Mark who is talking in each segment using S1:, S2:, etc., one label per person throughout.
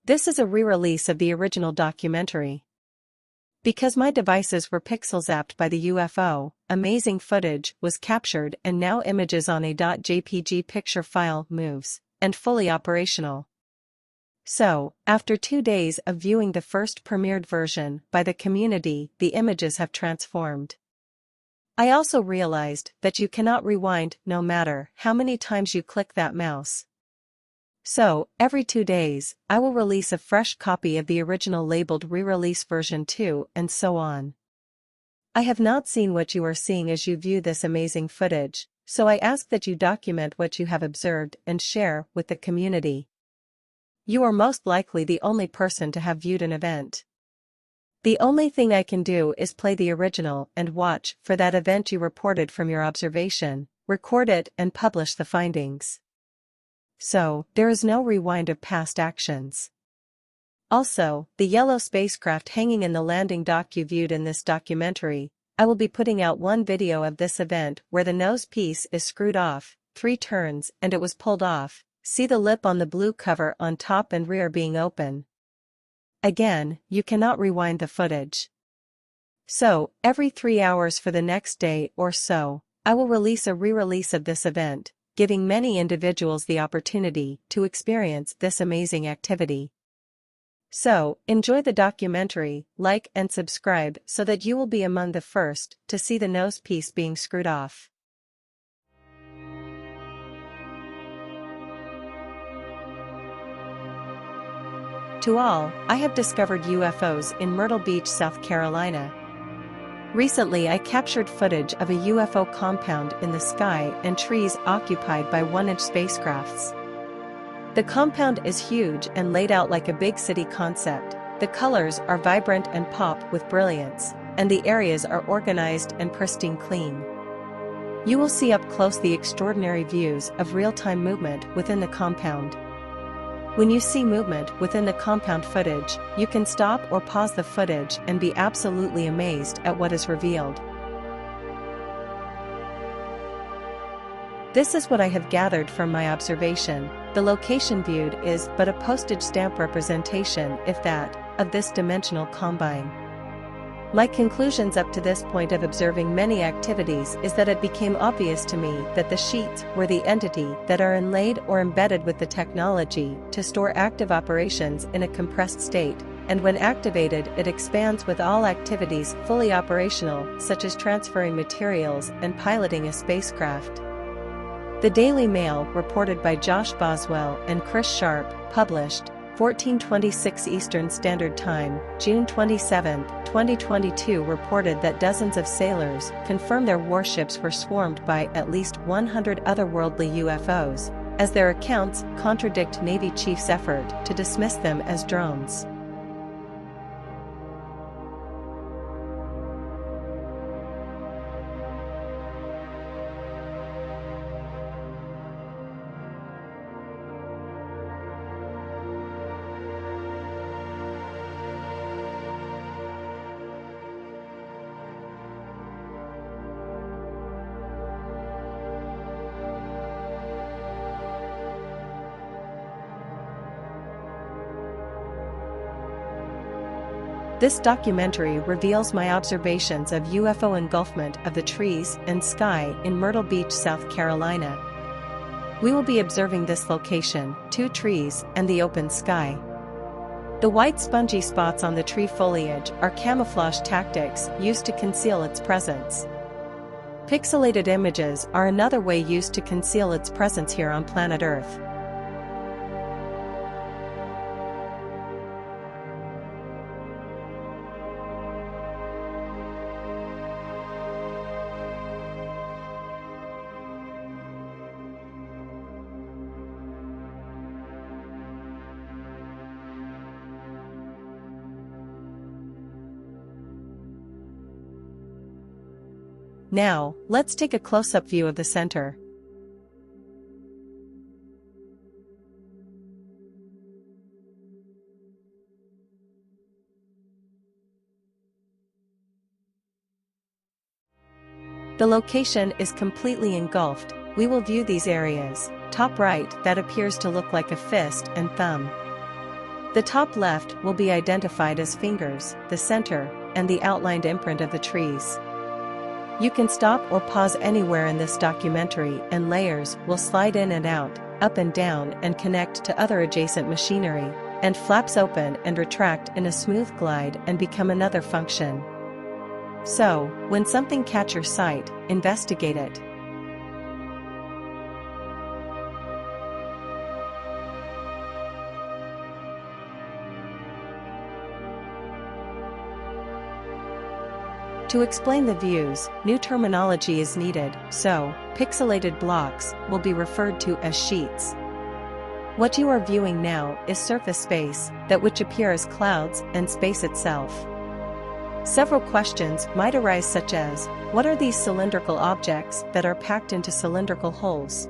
S1: This is a re-release of the original documentary. Because my devices were pixel zapped by the UFO, amazing footage was captured and now images on a .jpg picture file moves, and fully operational. So, after 2 days of viewing the first premiered version by the community, the images have transformed. I also realized that you cannot rewind no matter how many times you click that mouse. So, every 2 days, I will release a fresh copy of the original labeled Re-release Ver.2 and so on. I have not seen what you are seeing as you view this amazing footage, so I ask that you document what you have observed and share with the community. You are most likely the only person to have viewed an event. The only thing I can do is play the original and watch for that event you reported from your observation, record it and publish the findings. So, there is no rewind of past actions. Also, the yellow spacecraft hanging in the landing dock you viewed in this documentary, I will be putting out one video of this event where the nose piece is screwed off, 3 turns and it was pulled off. See the lip on the blue cover on top and rear being open. Again, you cannot rewind the footage. So, every 3 hours for the next day or so, I will release a re-release of this event, giving many individuals the opportunity to experience this amazing activity. So, enjoy the documentary, like and subscribe so that you will be among the first to see the nose piece being screwed off. To all, I have discovered UFOs in Myrtle Beach, South Carolina. Recently I captured footage of a UFO compound in the sky and trees occupied by 1-inch spacecrafts. The compound is huge and laid out like a big city concept. The colors are vibrant and pop with brilliance, and the areas are organized and pristine clean. You will see up close the extraordinary views of real-time movement within the compound. When you see movement within the compound footage, you can stop or pause the footage and be absolutely amazed at what is revealed. This is what I have gathered from my observation. The location viewed is but a postage stamp representation, if that, of this dimensional combine. My conclusions up to this point of observing many activities is that it became obvious to me that the sheets were the entity that are inlaid or embedded with the technology to store active operations in a compressed state, and when activated it expands with all activities fully operational, such as transferring materials and piloting a spacecraft. The Daily Mail, reported by Josh Boswell and Chris Sharp, published 14:26 Eastern Standard Time, June 27, 2022, reported that dozens of sailors confirmed their warships were swarmed by at least 100 otherworldly UFOs, as their accounts contradict Navy chief's effort to dismiss them as drones. This documentary reveals my observations of UFO engulfment of the trees and sky in Myrtle Beach, South Carolina. We will be observing this location, 2 trees and the open sky. The white spongy spots on the tree foliage are camouflage tactics used to conceal its presence. Pixelated images are another way used to conceal its presence here on planet Earth. Now, let's take a close-up view of the center. The location is completely engulfed. We will view these areas. Top right, that appears to look like a fist and thumb. The top left will be identified as fingers, the center, and the outlined imprint of the trees. You can stop or pause anywhere in this documentary, and layers will slide in and out, up and down, and connect to other adjacent machinery, and flaps open and retract in a smooth glide and become another function. So, when something catches your sight, investigate it. To explain the views, new terminology is needed, so, pixelated blocks will be referred to as sheets. What you are viewing now is surface space, that which appear as clouds and space itself. Several questions might arise, such as, what are these cylindrical objects that are packed into cylindrical holes?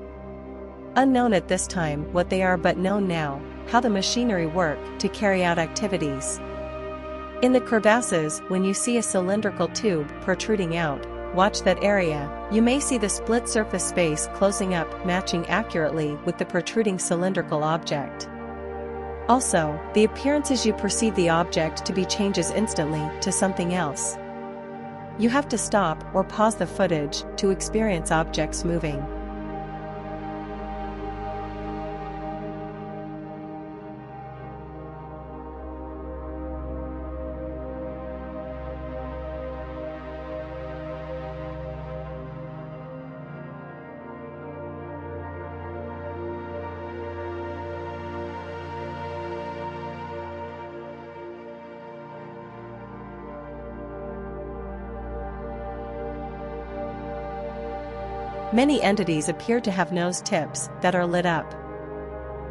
S1: Unknown at this time what they are, but known now, how the machinery work to carry out activities. In the crevasses, when you see a cylindrical tube protruding out, watch that area. You may see the split surface space closing up, matching accurately with the protruding cylindrical object. Also, the appearances you perceive the object to be changes instantly to something else. You have to stop or pause the footage to experience objects moving. Many entities appear to have nose tips that are lit up.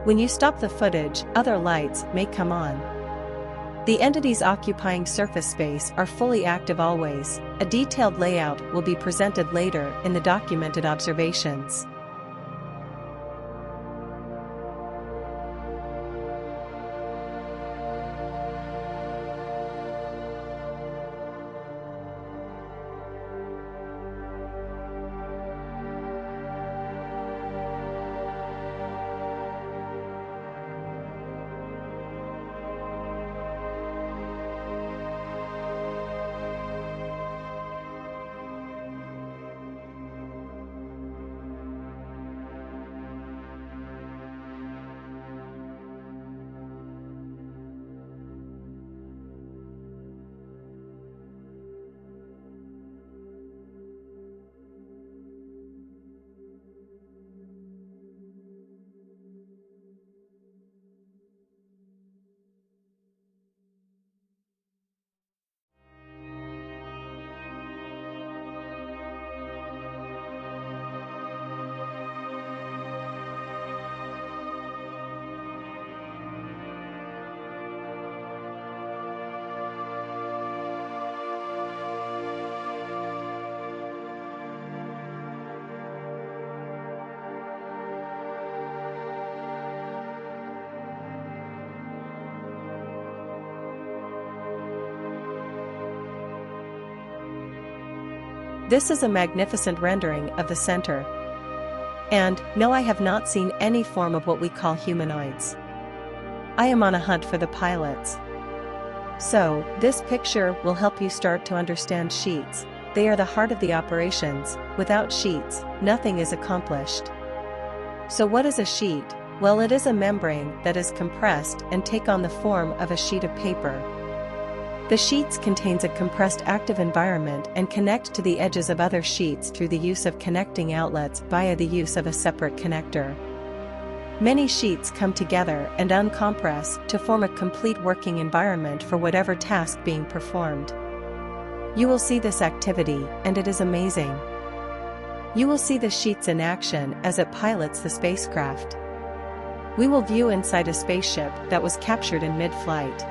S1: When you stop the footage, other lights may come on. The entities occupying surface space are fully active always. A detailed layout will be presented later in the documented observations. This is a magnificent rendering of the center. And, no, I have not seen any form of what we call humanoids. I am on a hunt for the pilots. So, this picture will help you start to understand sheets. They are the heart of the operations. Without sheets, nothing is accomplished. So what is a sheet? Well, it is a membrane that is compressed and take on the form of a sheet of paper. The sheets contains a compressed active environment and connect to the edges of other sheets through the use of connecting outlets via the use of a separate connector. Many sheets come together and uncompress to form a complete working environment for whatever task being performed. You will see this activity, and it is amazing. You will see the sheets in action as it pilots the spacecraft. We will view inside a spaceship that was captured in mid-flight.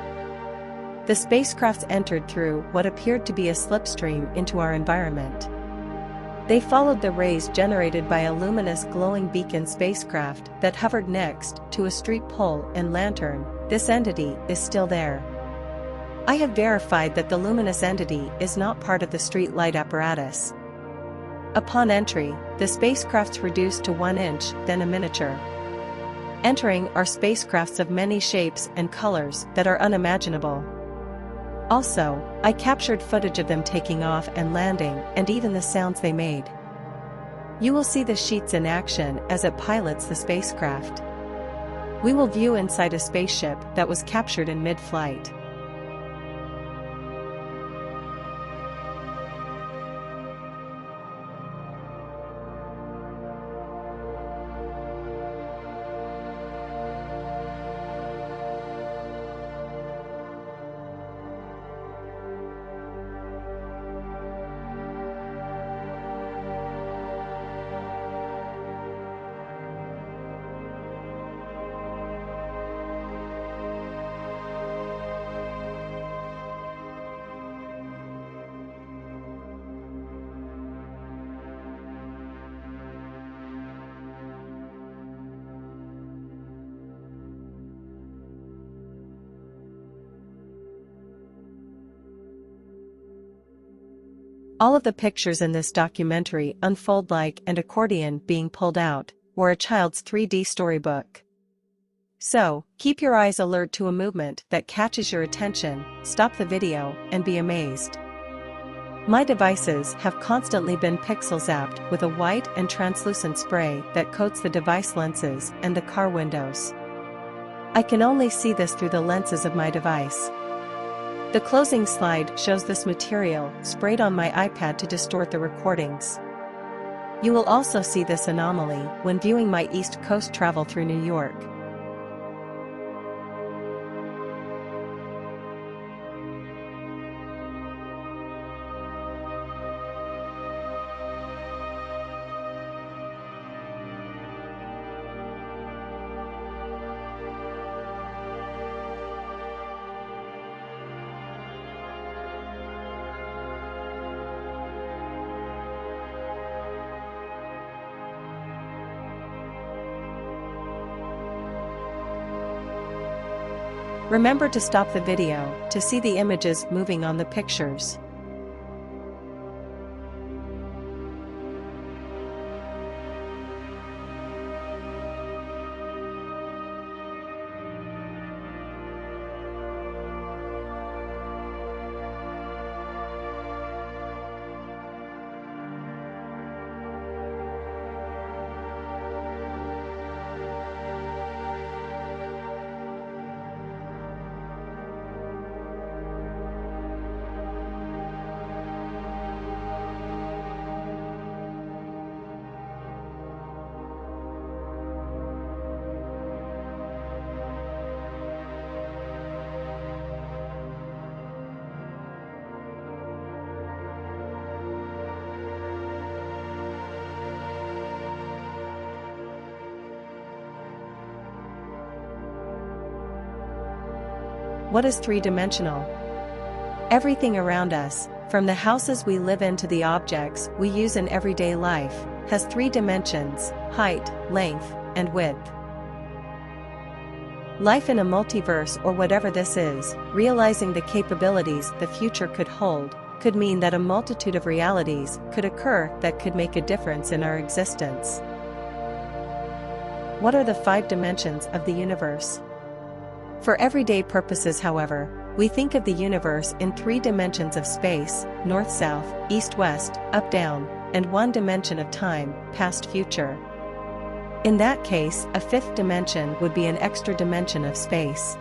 S1: The spacecrafts entered through what appeared to be a slipstream into our environment. They followed the rays generated by a luminous glowing beacon spacecraft that hovered next to a street pole and lantern. This entity is still there. I have verified that the luminous entity is not part of the street light apparatus. Upon entry, the spacecraft's reduced to 1 inch, then a miniature. Entering are spacecrafts of many shapes and colors that are unimaginable. Also, I captured footage of them taking off and landing and even the sounds they made. You will see the sheets in action as it pilots the spacecraft. We will view inside a spaceship that was captured in mid-flight. All of the pictures in this documentary unfold like an accordion being pulled out, or a child's 3D storybook. So, keep your eyes alert to a movement that catches your attention, stop the video, and be amazed. My devices have constantly been pixel zapped with a white and translucent spray that coats the device lenses and the car windows. I can only see this through the lenses of my device. The closing slide shows this material sprayed on my iPad to distort the recordings. You will also see this anomaly when viewing my East Coast travel through New York. Remember to stop the video to see the images moving on the pictures. What is three-dimensional? Everything around us, from the houses we live in to the objects we use in everyday life, has three dimensions: height, length, and width. Life in a multiverse, or whatever this is, realizing the capabilities the future could hold, could mean that a multitude of realities could occur that could make a difference in our existence. What are the 5 dimensions of the universe? For everyday purposes, however, we think of the universe in 3 dimensions of space: north-south, east-west, up-down, and 1 dimension of time, past-future. In that case, a 5th dimension would be an extra dimension of space.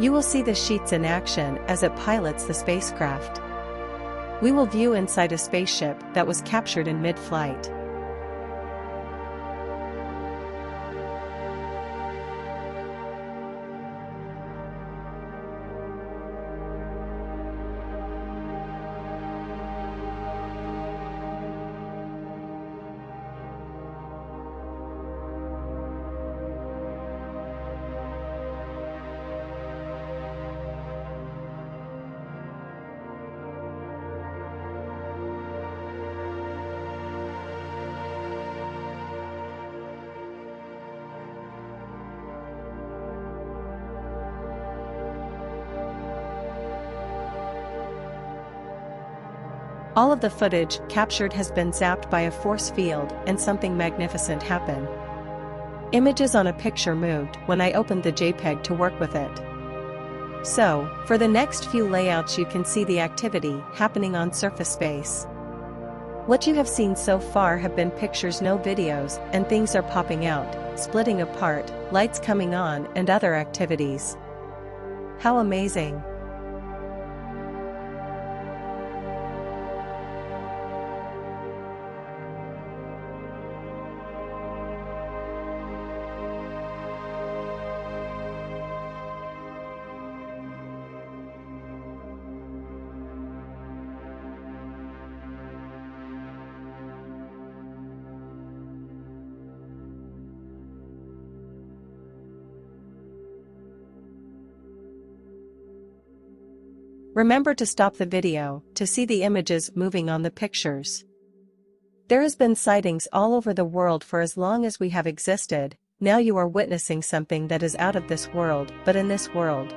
S1: You will see the sheets in action as it pilots the spacecraft. We will view inside a spaceship that was captured in mid-flight. All of the footage captured has been zapped by a force field and something magnificent happened. Images on a picture moved when I opened the JPEG to work with it. So, for the next few layouts you can see the activity happening on surface space. What you have seen so far have been pictures, no videos, and things are popping out, splitting apart, lights coming on and other activities. How amazing! Remember to stop the video to see the images moving on the pictures. There has been sightings all over the world for as long as we have existed. Now you are witnessing something that is out of this world, but in this world.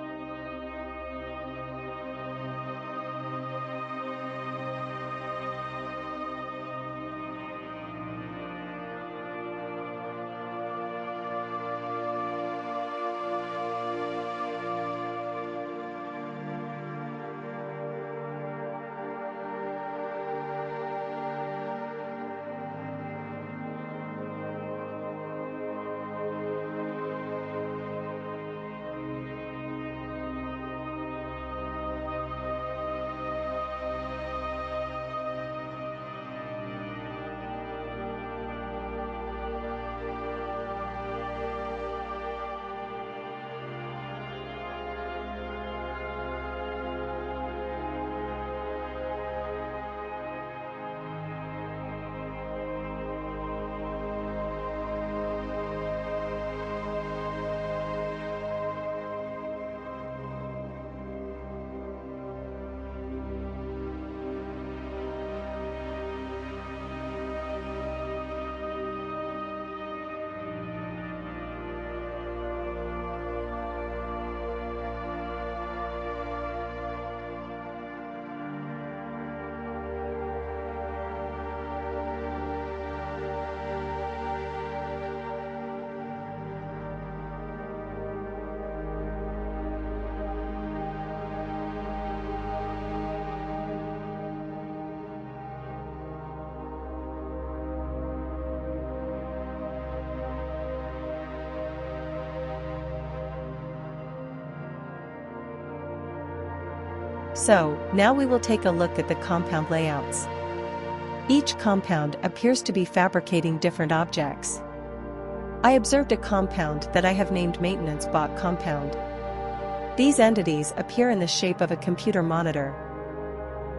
S1: So, now we will take a look at the compound layouts. Each compound appears to be fabricating different objects. I observed a compound that I have named Maintenance Bot Compound. These entities appear in the shape of a computer monitor.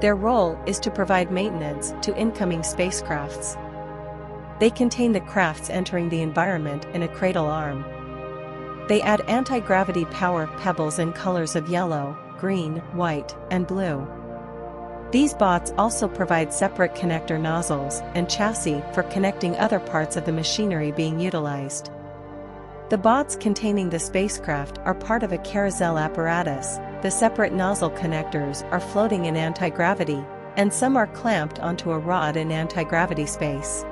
S1: Their role is to provide maintenance to incoming spacecrafts. They contain the crafts entering the environment in a cradle arm. They add anti-gravity power pebbles in colors of yellow, green, white, and blue. These bots also provide separate connector nozzles and chassis for connecting other parts of the machinery being utilized. The bots containing the spacecraft are part of a carousel apparatus. The separate nozzle connectors are floating in anti-gravity, and some are clamped onto a rod in anti-gravity space.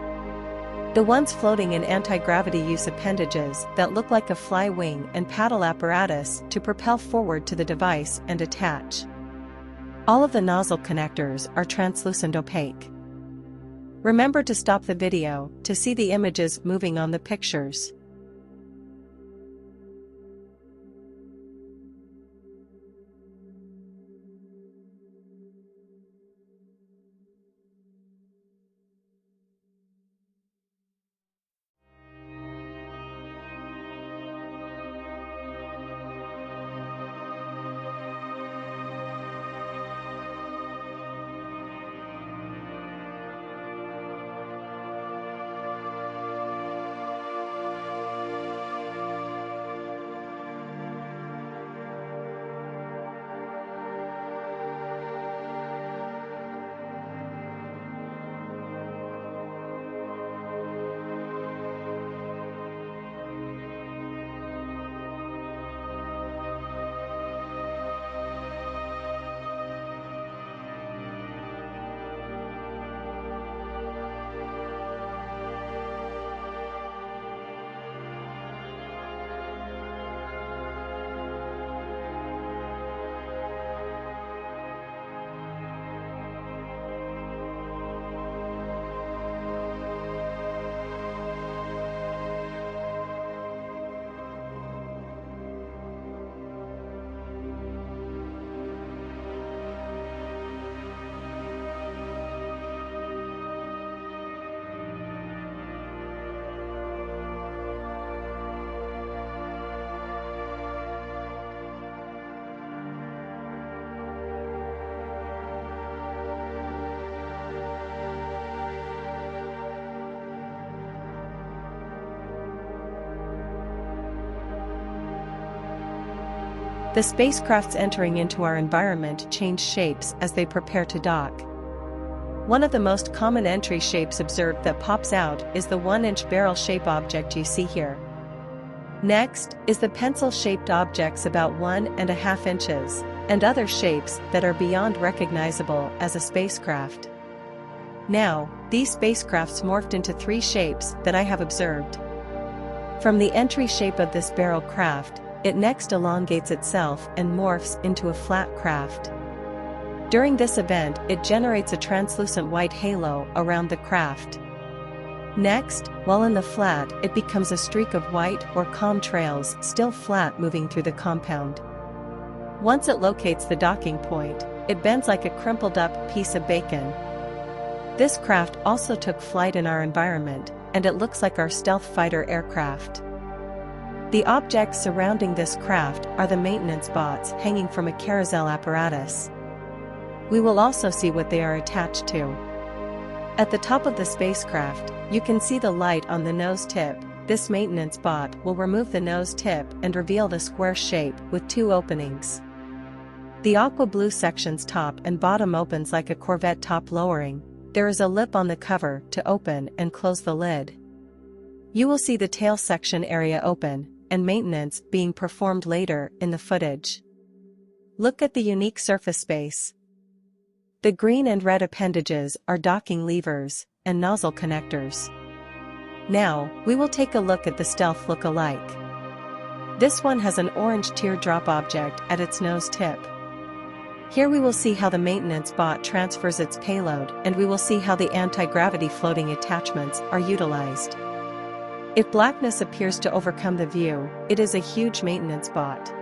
S1: The ones floating in anti-gravity use appendages that look like a fly wing and paddle apparatus to propel forward to the device and attach. All of the nozzle connectors are translucent opaque. Remember to stop the video to see the images moving on the pictures. The spacecrafts entering into our environment change shapes as they prepare to dock. One of the most common entry shapes observed that pops out is the 1-inch barrel-shaped object you see here. Next is the pencil-shaped objects about 1.5 inches, and other shapes that are beyond recognizable as a spacecraft. Now, these spacecrafts morphed into 3 shapes that I have observed. From the entry shape of this barrel craft, it next elongates itself and morphs into a flat craft. During this event, it generates a translucent white halo around the craft. Next, while in the flat, it becomes a streak of white or calm trails still flat moving through the compound. Once it locates the docking point, it bends like a crumpled up piece of bacon. This craft also took flight in our environment, and it looks like our stealth fighter aircraft. The objects surrounding this craft are the maintenance bots hanging from a carousel apparatus. We will also see what they are attached to. At the top of the spacecraft, you can see the light on the nose tip. This maintenance bot will remove the nose tip and reveal the square shape with 2 openings. The aqua blue section's top and bottom opens like a Corvette top lowering. There is a lip on the cover to open and close the lid. You will see the tail section area open, and maintenance being performed later in the footage. Look at the unique surface space. The green and red appendages are docking levers and nozzle connectors. Now, we will take a look at the stealth look-alike. This one has an orange teardrop object at its nose tip. Here we will see how the maintenance bot transfers its payload, and we will see how the anti-gravity floating attachments are utilized. If blackness appears to overcome the view, it is a huge maintenance bot.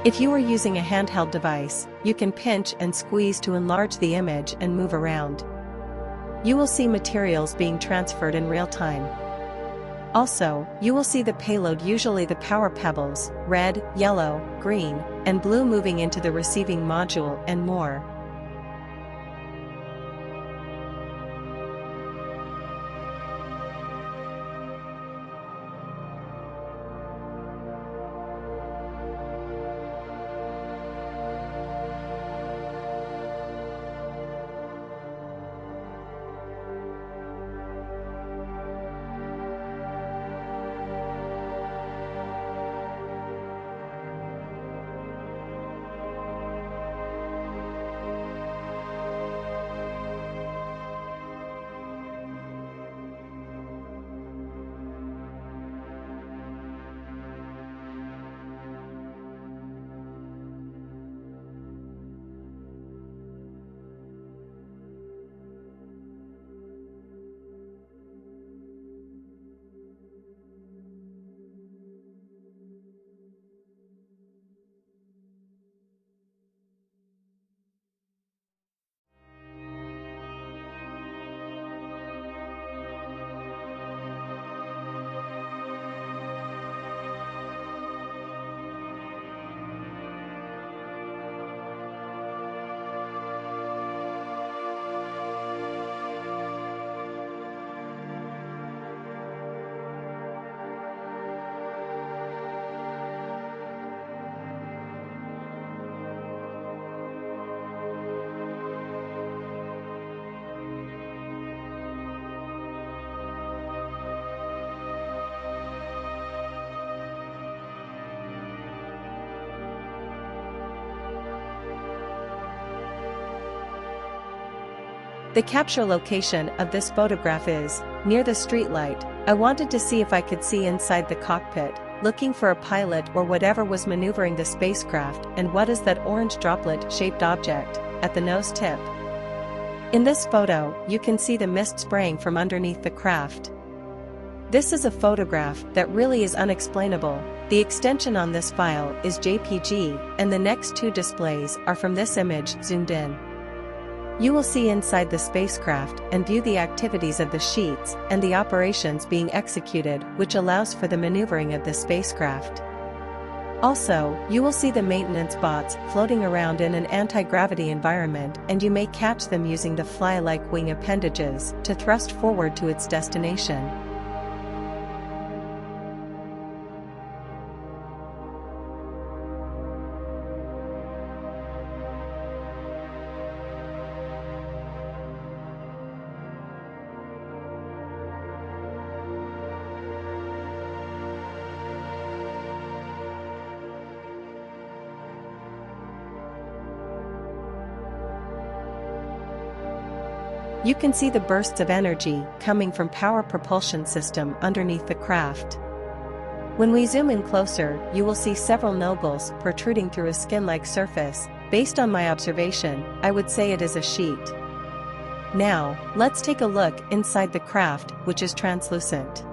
S1: If you are using a handheld device, you can pinch and squeeze to enlarge the image and move around. You will see materials being transferred in real time. Also, you will see the payload, usually the power pebbles, red, yellow, green, and blue, moving into the receiving module and more. The capture location of this photograph is near the streetlight. I wanted to see if I could see inside the cockpit, looking for a pilot or whatever was maneuvering the spacecraft. And what is that orange droplet-shaped object at the nose tip? In this photo, you can see the mist spraying from underneath the craft. This is a photograph that really is unexplainable. The extension on this file is JPG, and the next two displays are from this image zoomed in. You will see inside the spacecraft and view the activities of the sheets and the operations being executed, which allows for the maneuvering of the spacecraft. Also, you will see the maintenance bots floating around in an anti-gravity environment, and you may catch them using the fly-like wing appendages to thrust forward to its destination. You can see the bursts of energy coming from power propulsion system underneath the craft. When we zoom in closer, you will see several nodules protruding through a skin-like surface. Based on my observation, I would say it is a sheet. Now, let's take a look inside the craft, which is translucent.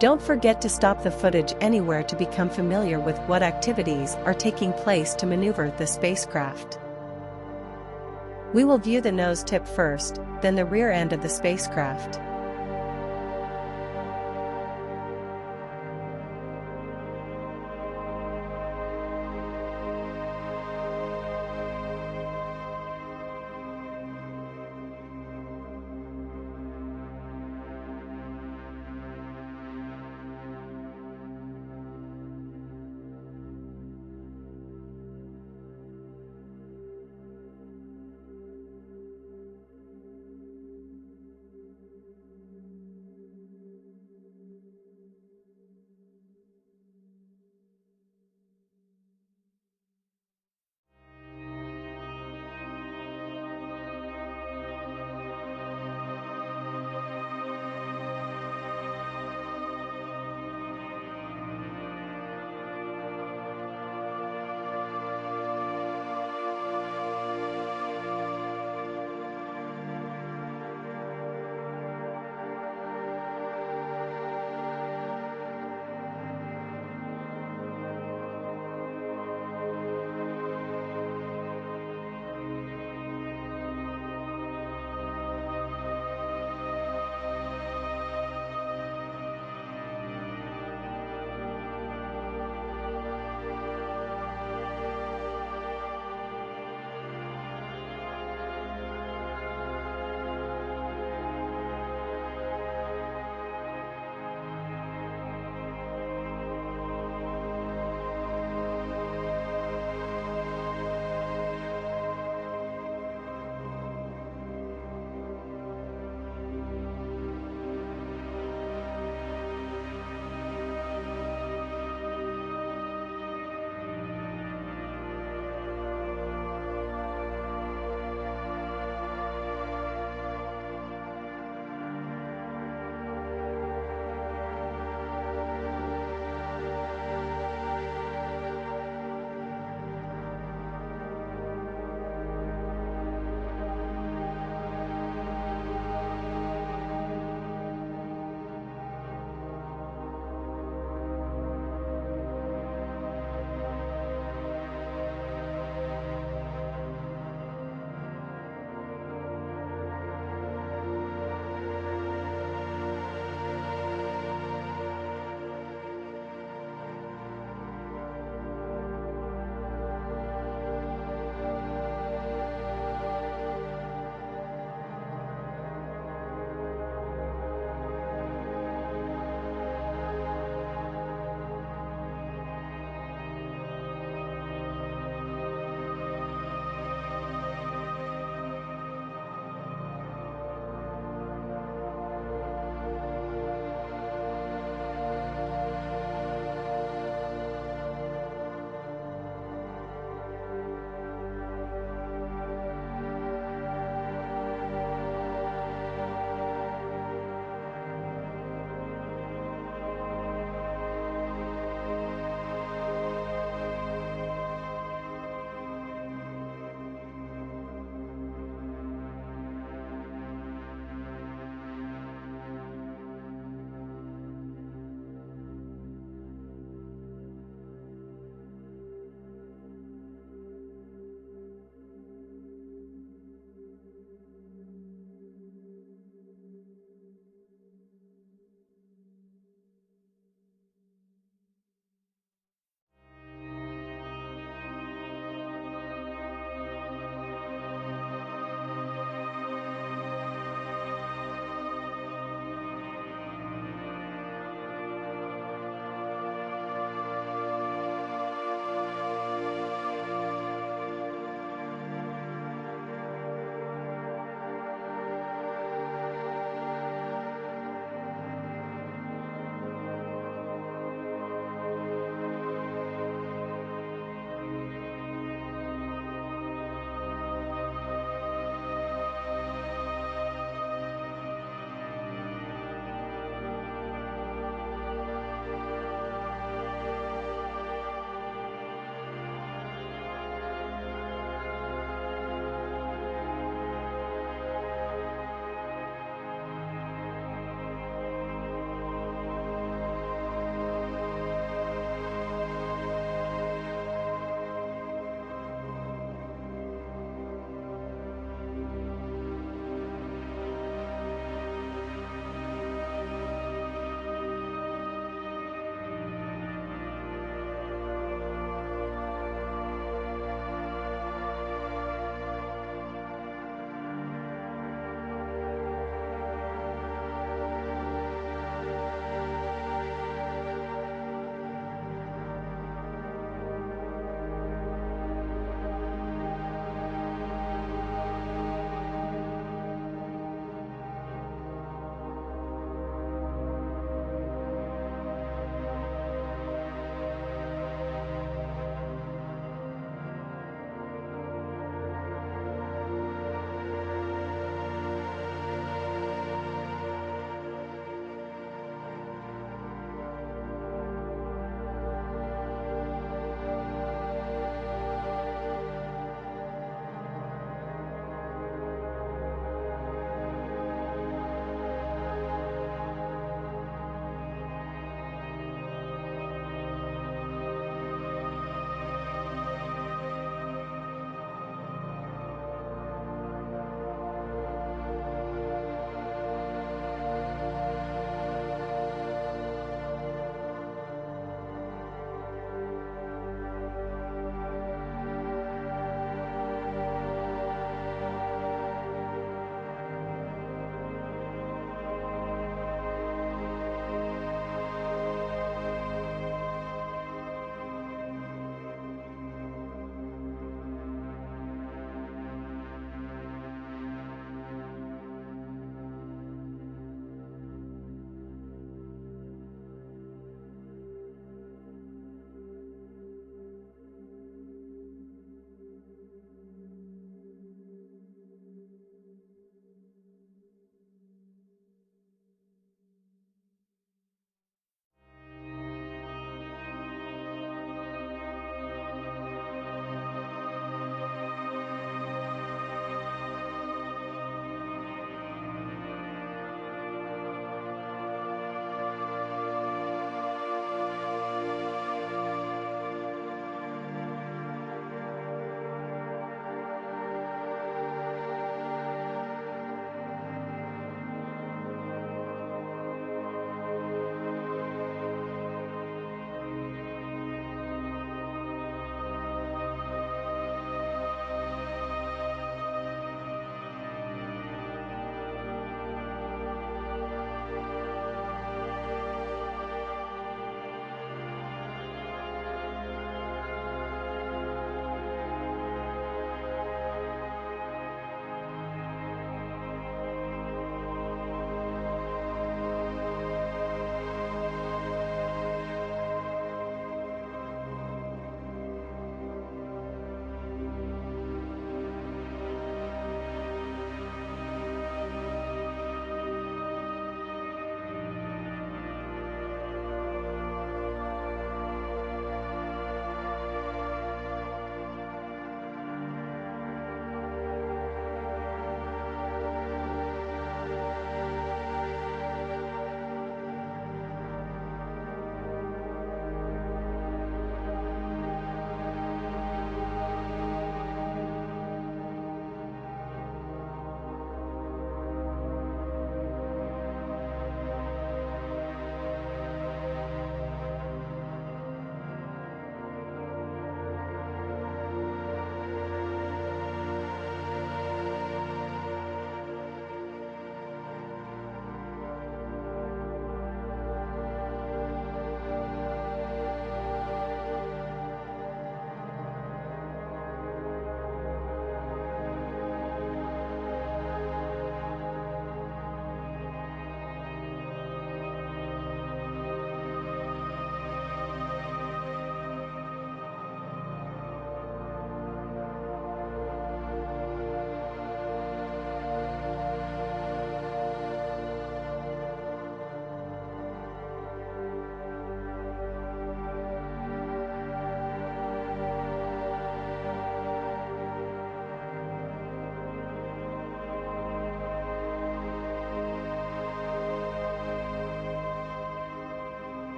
S1: Don't forget to stop the footage anywhere to become familiar with what activities are taking place to maneuver the spacecraft. We will view the nose tip first, then the rear end of the spacecraft.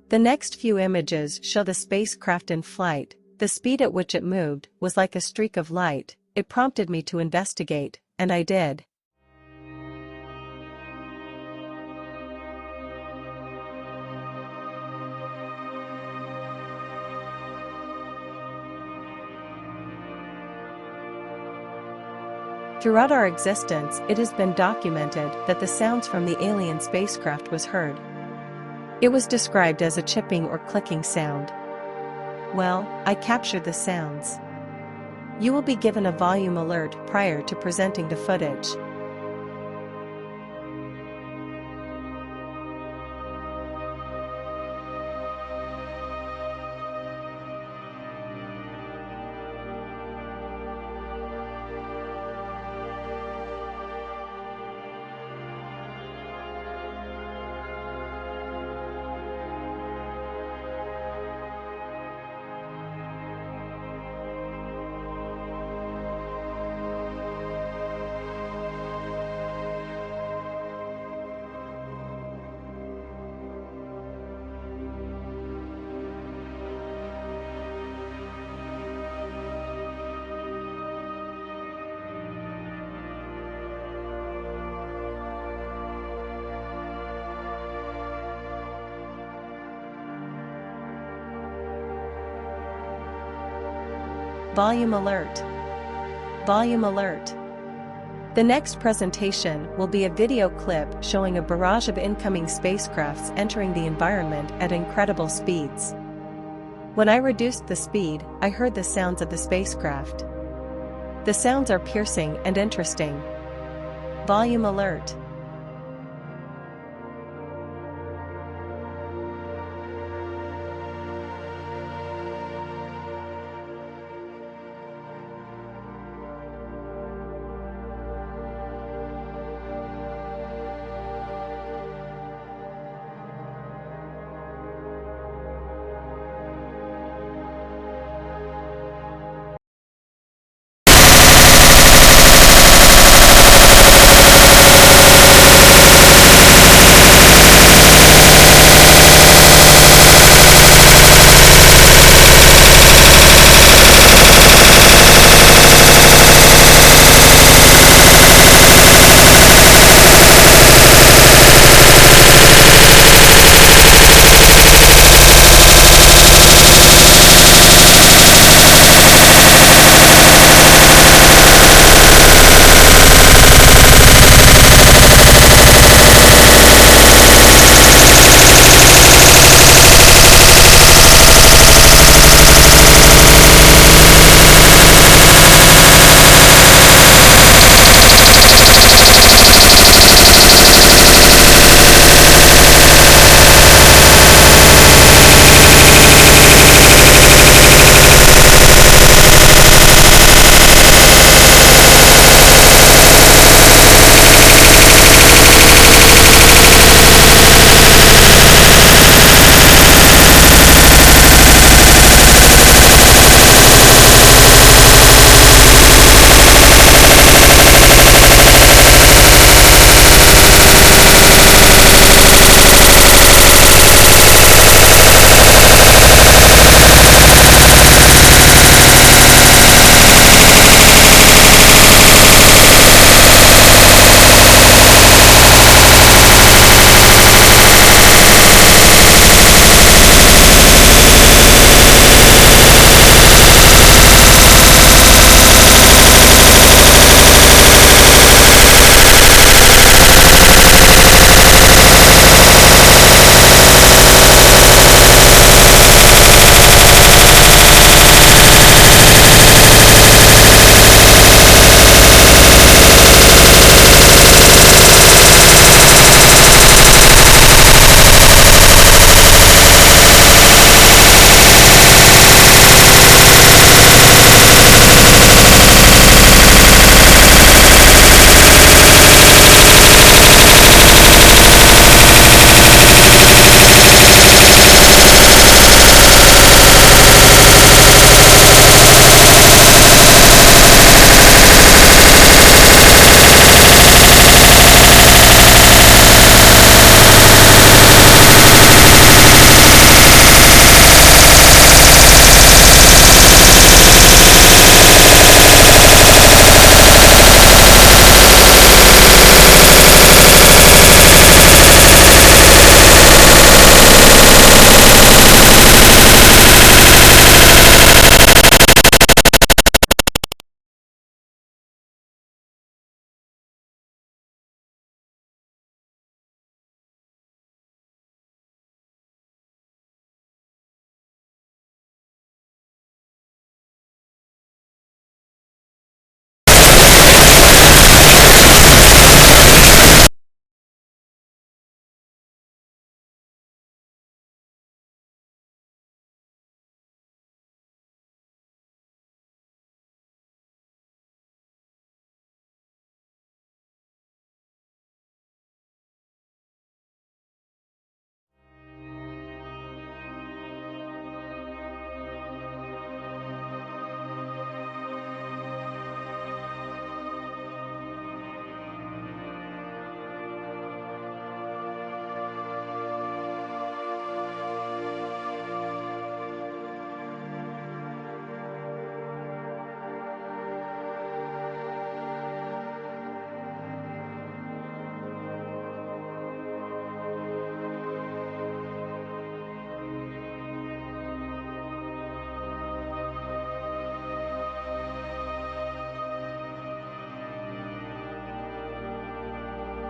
S1: The next few images show the spacecraft in flight. The speed at which it moved was like a streak of light. It prompted me to investigate, and I did. Throughout our existence, it has been documented that the sounds from the alien spacecraft was heard. It was described as a chipping or clicking sound. Well, I captured the sounds. You will be given a volume alert prior to presenting the footage. Volume alert. Volume alert. The next presentation will be a video clip showing a barrage of incoming spacecrafts entering the environment at incredible speeds. When I reduced the speed, I heard the sounds of the spacecraft. The sounds are piercing and interesting. Volume alert.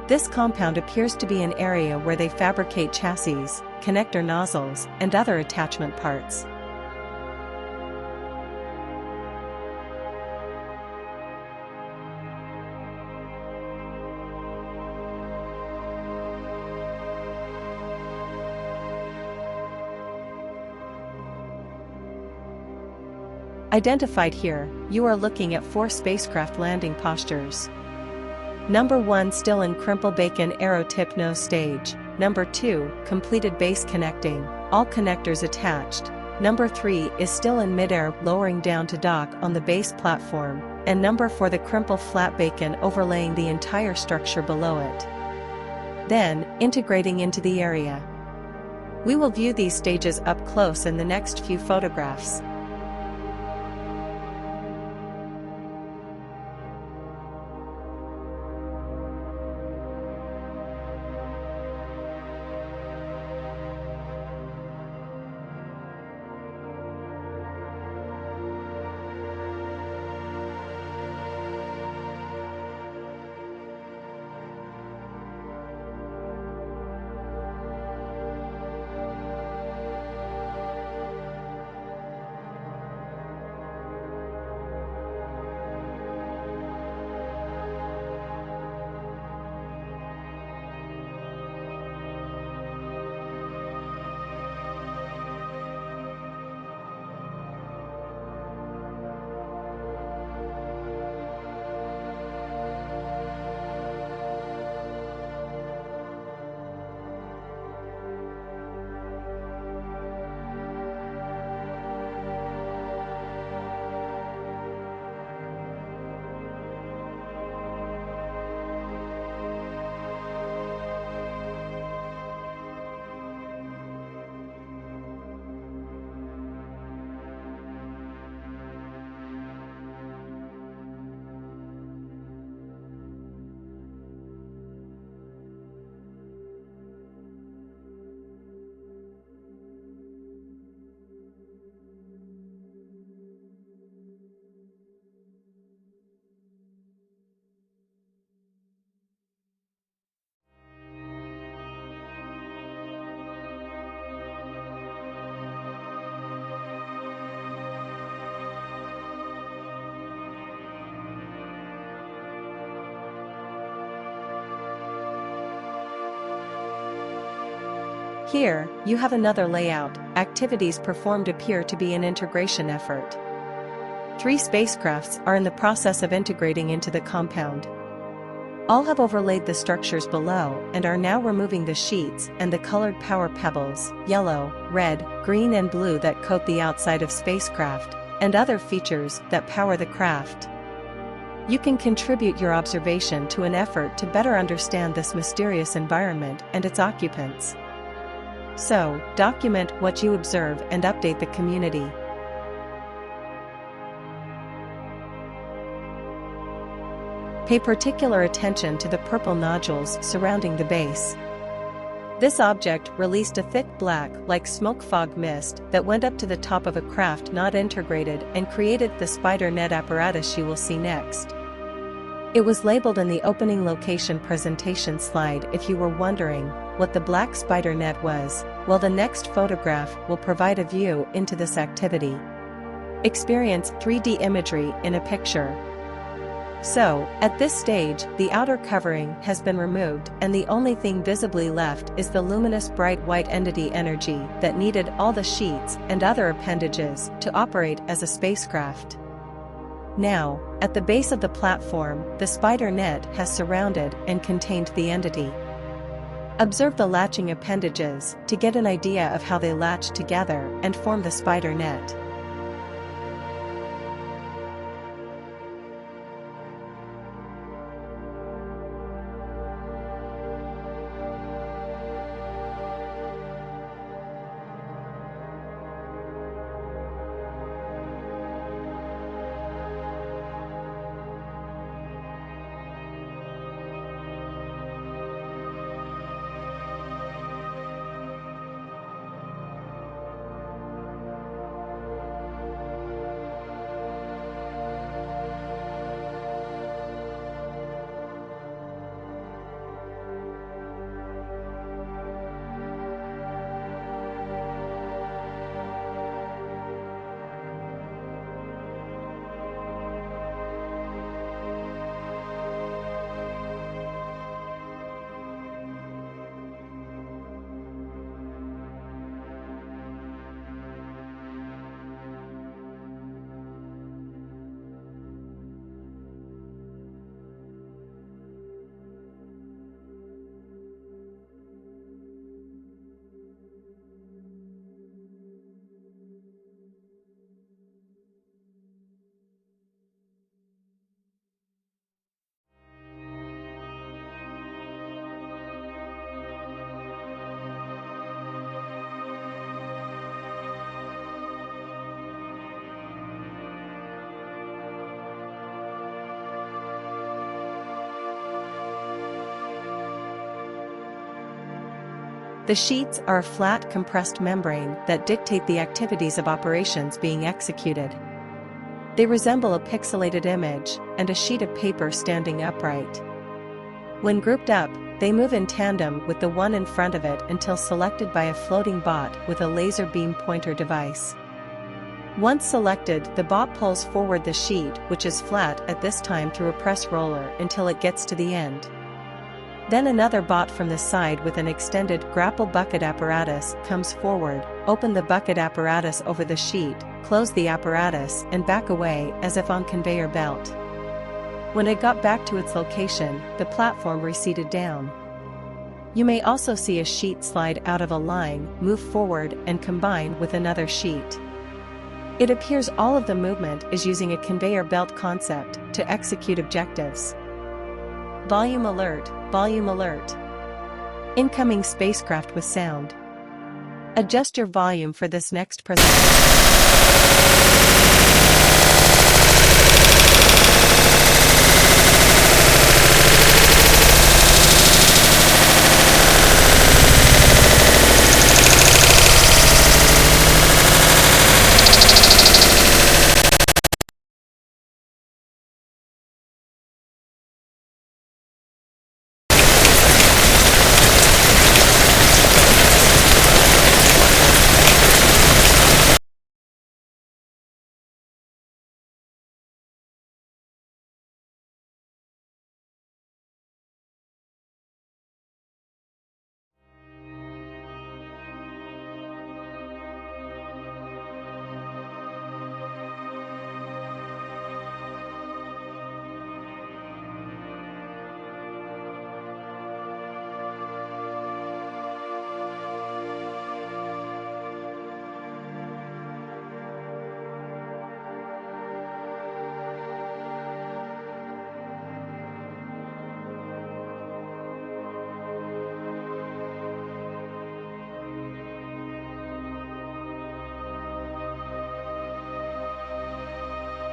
S1: This compound appears to be an area where they fabricate chassis, connector nozzles, and other attachment parts. Identified here, you are looking at 4 spacecraft landing postures. Number 1 still in crimple bacon arrow tip nose stage. Number 2, completed base connecting, all connectors attached. Number 3 is still in midair lowering down to dock on the base platform, and number 4 the crimple flat bacon overlaying the entire structure below it. Then, integrating into the area. We will view these stages up close in the next few photographs. Here, you have another layout. Activities performed appear to be an integration effort. 3 spacecrafts are in the process of integrating into the compound. All have overlaid the structures below and are now removing the sheets and the colored power pebbles, yellow, red, green and blue that coat the outside of spacecraft, and other features that power the craft. You can contribute your observation to an effort to better understand this mysterious environment and its occupants. So, document what you observe and update the community. Pay particular attention to the purple nodules surrounding the base. This object released a thick black, like smoke fog mist, that went up to the top of a craft not integrated and created the spider net apparatus you will see next. It was labeled in the opening location presentation slide. If you were wondering what the black spider net was, well, the next photograph will provide a view into this activity. Experience 3D imagery in a picture. So, at this stage, the outer covering has been removed and the only thing visibly left is the luminous bright white entity energy that needed all the sheets and other appendages to operate as a spacecraft. Now, at the base of the platform, the spider net has surrounded and contained the entity. Observe the latching appendages to get an idea of how they latch together and form the spider net. The sheets are a flat compressed membrane that dictate the activities of operations being executed. They resemble a pixelated image and a sheet of paper standing upright. When grouped up, they move in tandem with the one in front of it until selected by a floating bot with a laser beam pointer device. Once selected, the bot pulls forward the sheet, which is flat at this time, through a press roller until it gets to the end. Then another bot from the side with an extended grapple bucket apparatus comes forward, open the bucket apparatus over the sheet, close the apparatus and back away as if on conveyor belt. When it got back to its location, the platform receded down. You may also see a sheet slide out of a line, move forward and combine with another sheet. It appears all of the movement is using a conveyor belt concept to execute objectives. Volume alert, volume alert. Incoming spacecraft with sound. Adjust your volume for this next presentation.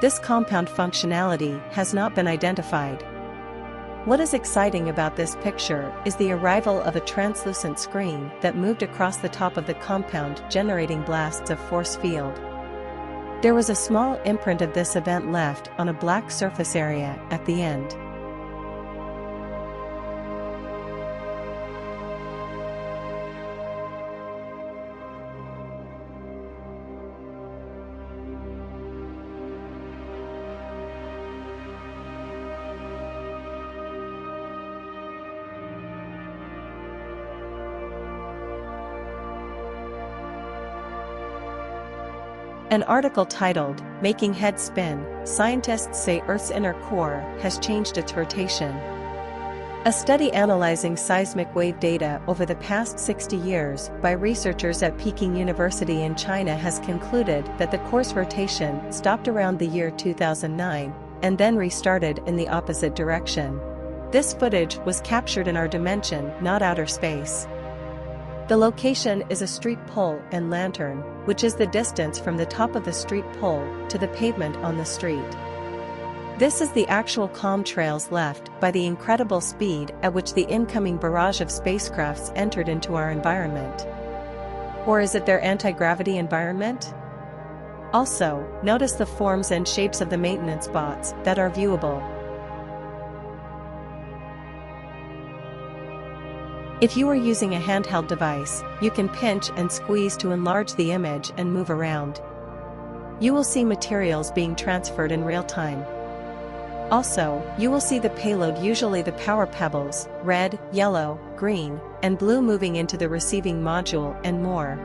S1: This compound functionality has not been identified. What is exciting about this picture is the arrival of a translucent screen that moved across the top of the compound, generating blasts of force field. There was a small imprint of this event left on a black surface area at the end. An article titled, "Making Head Spin, Scientists Say Earth's Inner Core Has Changed Its Rotation." A study analyzing seismic wave data over the past 60 years by researchers at Peking University in China has concluded that the core's rotation stopped around the year 2009, and then restarted in the opposite direction. This footage was captured in our dimension, not outer space. The location is a street pole and lantern, which is the distance from the top of the street pole to the pavement on the street. This is the actual comm trails left by the incredible speed at which the incoming barrage of spacecrafts entered into our environment. Or is it their anti-gravity environment? Also, notice the forms and shapes of the maintenance bots that are viewable. If you are using a handheld device, you can pinch and squeeze to enlarge the image and move around. You will see materials being transferred in real time. Also, you will see the payload, usually the power pebbles, red, yellow, green, and blue, moving into the receiving module and more.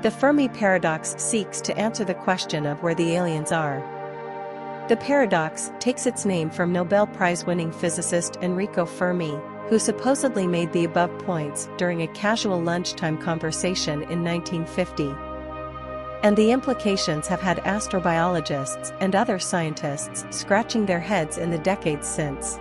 S1: The Fermi paradox seeks to answer the question of where the aliens are. The paradox takes its name from Nobel Prize-winning physicist Enrico Fermi, who supposedly made the above points during a casual lunchtime conversation in 1950. And the implications have had astrobiologists and other scientists scratching their heads in the decades since.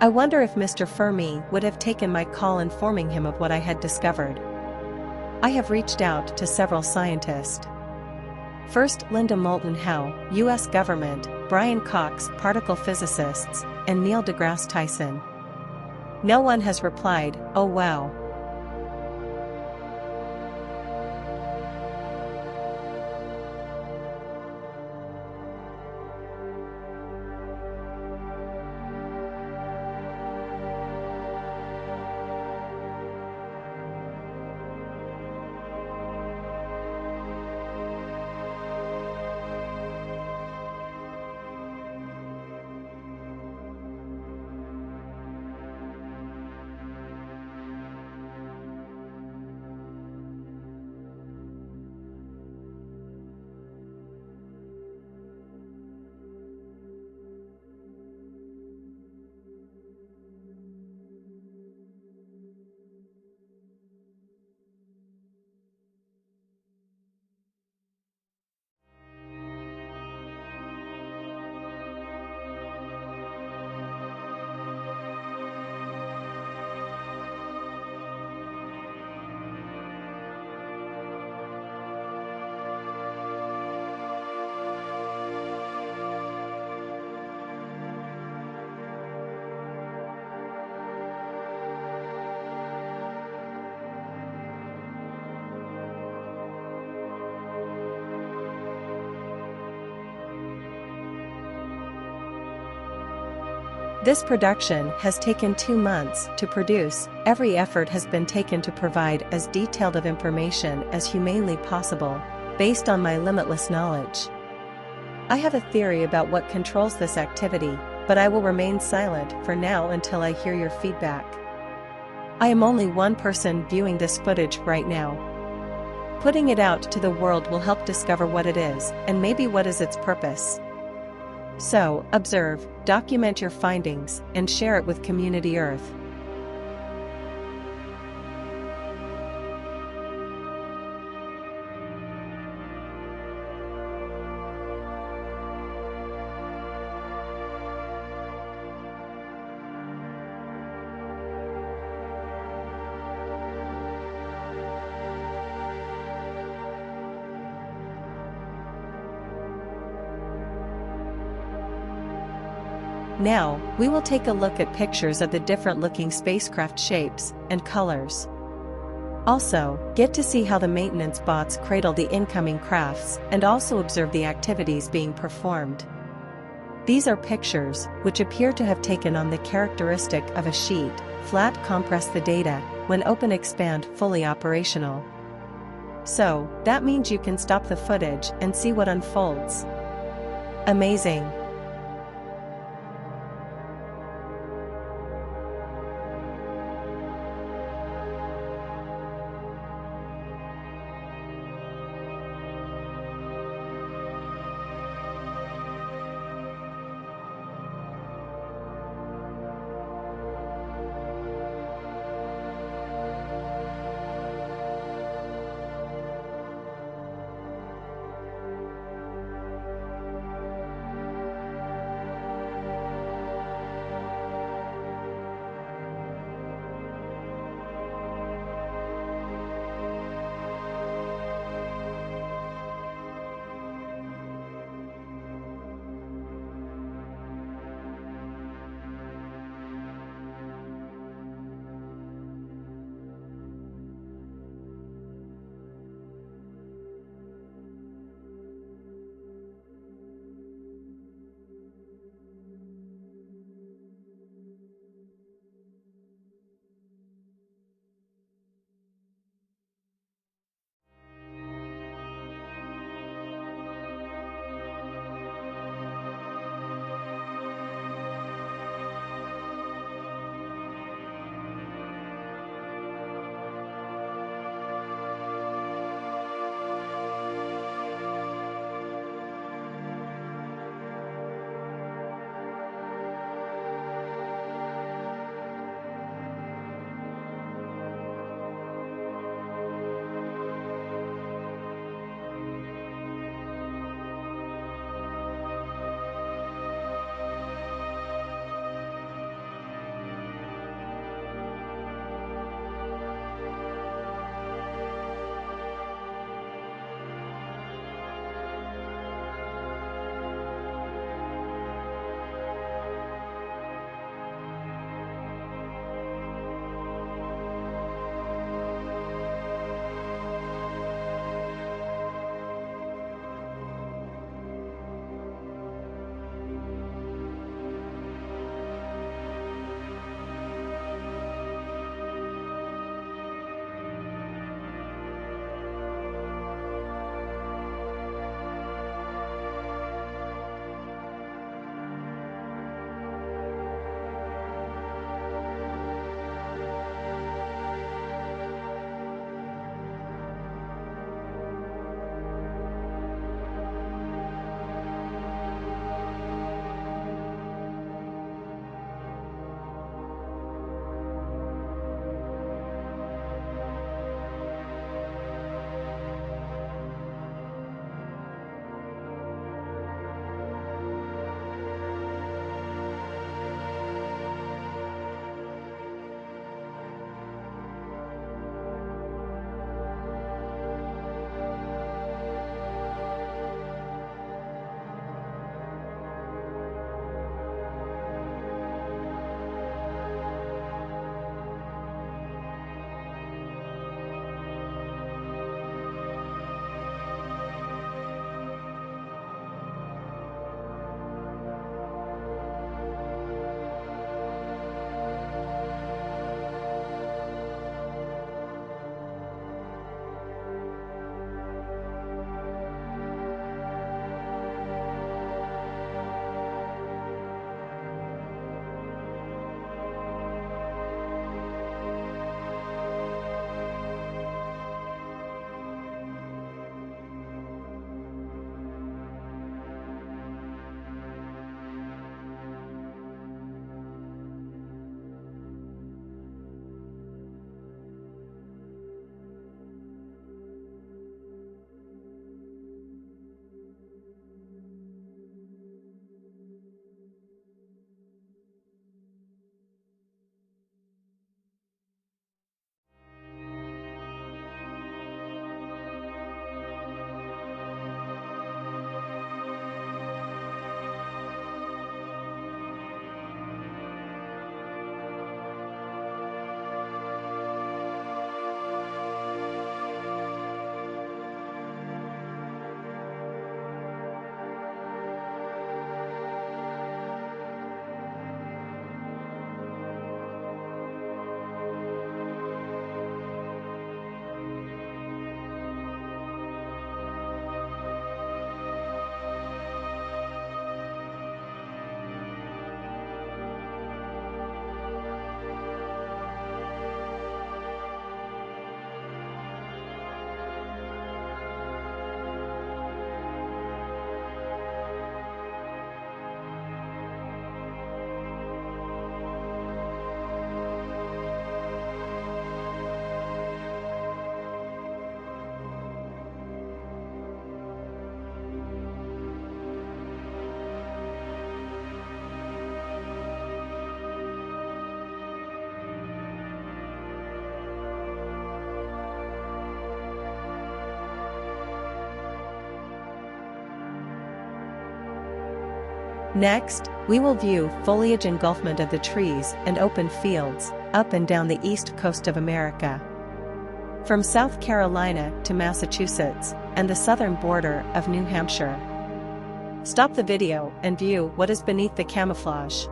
S1: I wonder if Mr. Fermi would have taken my call informing him of what I had discovered. I have reached out to several scientists. First, Linda Moulton Howe, U.S. government, Brian Cox, particle physicists, and Neil deGrasse Tyson. No one has replied. Oh wow. This production has taken 2 months to produce. Every effort has been taken to provide as detailed of information as humanly possible, based on my limitless knowledge. I have a theory about what controls this activity, but I will remain silent for now until I hear your feedback. I am only one person viewing this footage right now. Putting it out to the world will help discover what it is, and maybe what is its purpose. So, observe, document your findings, and share it with Community Earth. Now, we will take a look at pictures of the different looking spacecraft shapes and colors. Also, get to see how the maintenance bots cradle the incoming crafts and also observe the activities being performed. These are pictures, which appear to have taken on the characteristic of a sheet, flat compress the data, when open expand fully operational. So, that means you can stop the footage and see what unfolds. Amazing. Next, we will view foliage engulfment of the trees and open fields, up and down the east coast of America. From South Carolina to Massachusetts, and the southern border of New Hampshire. Stop the video and view what is beneath the camouflage.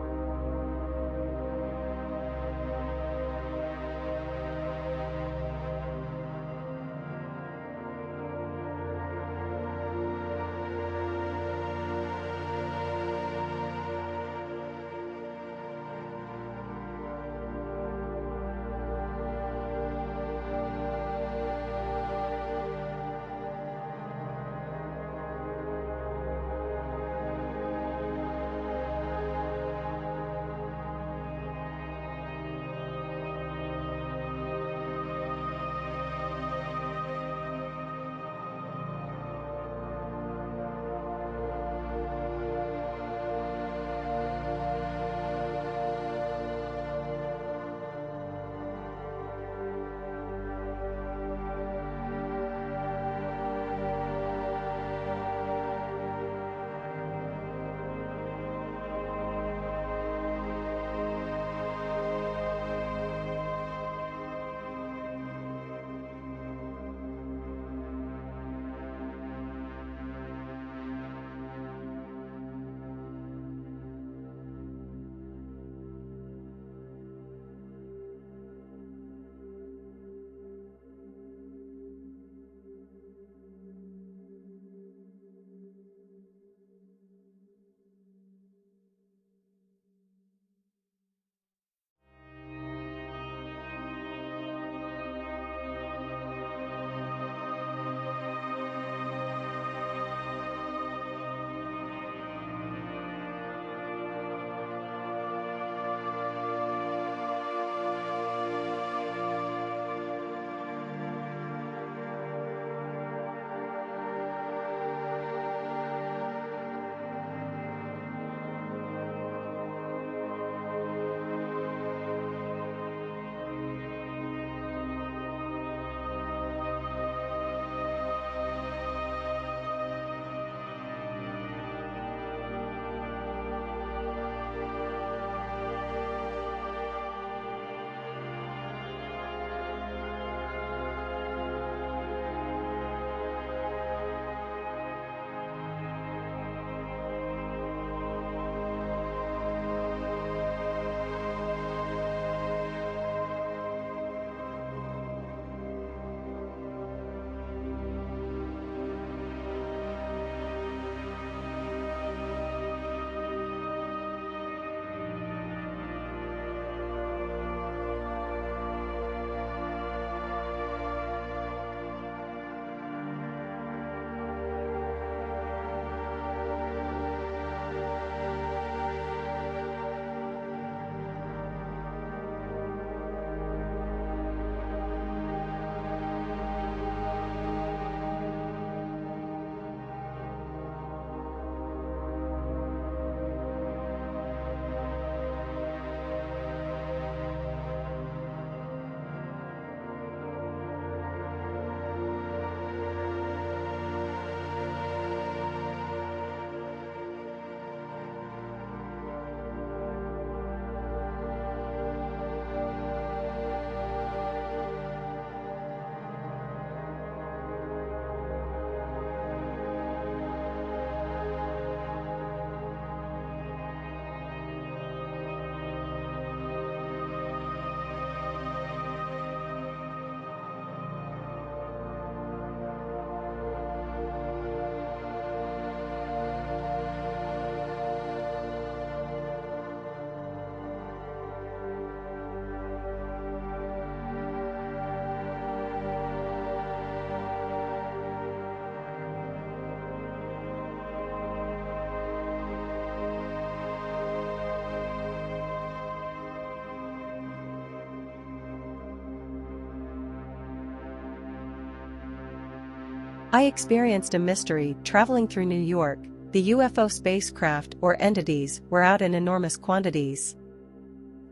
S1: I experienced a mystery traveling through New York. The UFO spacecraft or entities were out in enormous quantities.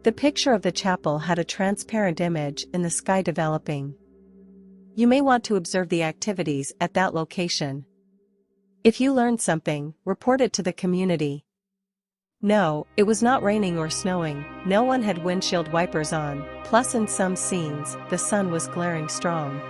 S1: The picture of the chapel had a transparent image in the sky developing. You may want to observe the activities at that location. If you learned something, report it to the community. No, it was not raining or snowing, no one had windshield wipers on, plus in some scenes, the sun was glaring strong.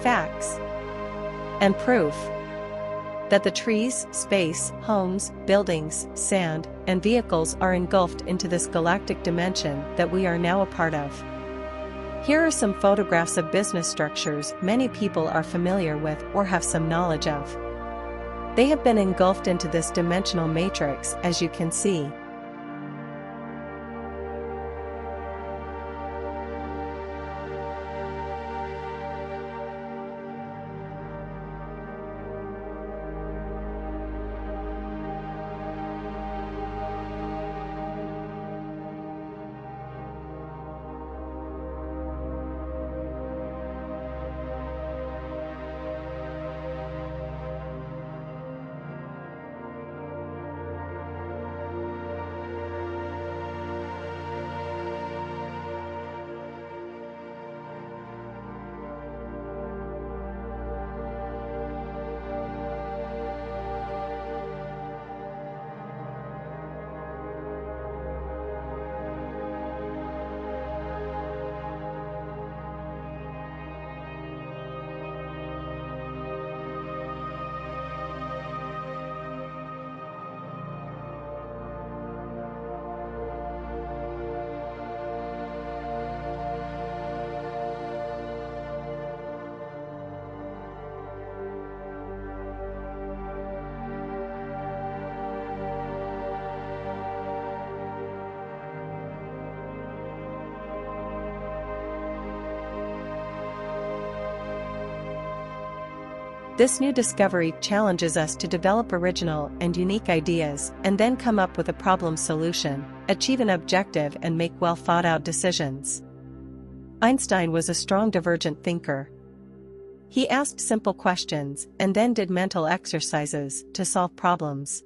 S2: Facts and proof that the trees, space, homes, buildings, sand, and vehicles are engulfed into this galactic dimension that we are now a part of. Here are some photographs of business structures many people are familiar with or have some knowledge of. They have been engulfed into this dimensional matrix, as you can see. This new discovery challenges us to develop original and unique ideas and then come up with a problem solution, achieve an objective and make well thought out decisions. Einstein was a strong divergent thinker. He asked simple questions and then did mental exercises to solve problems.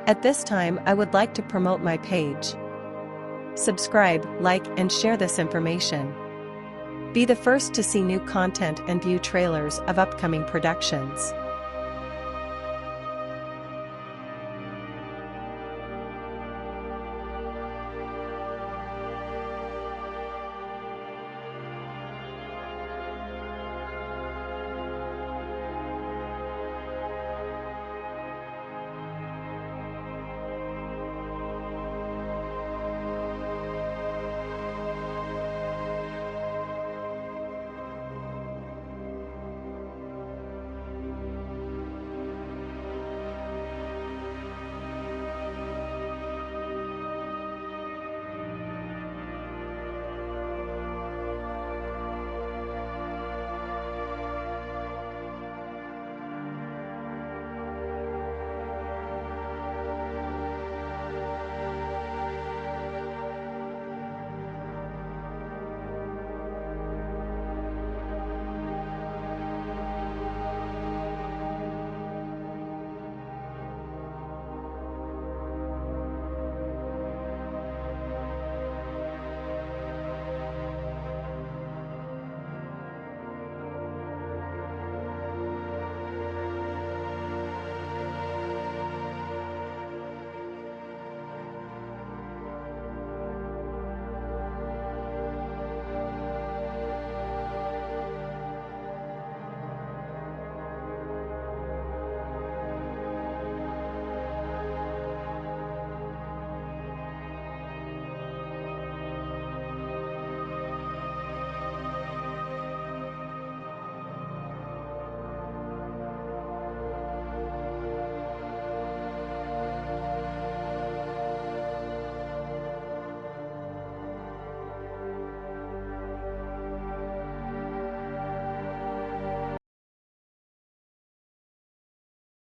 S2: At this time, I would like to promote my page. Subscribe, like, and share this information. Be the first to see new content and view trailers of upcoming productions.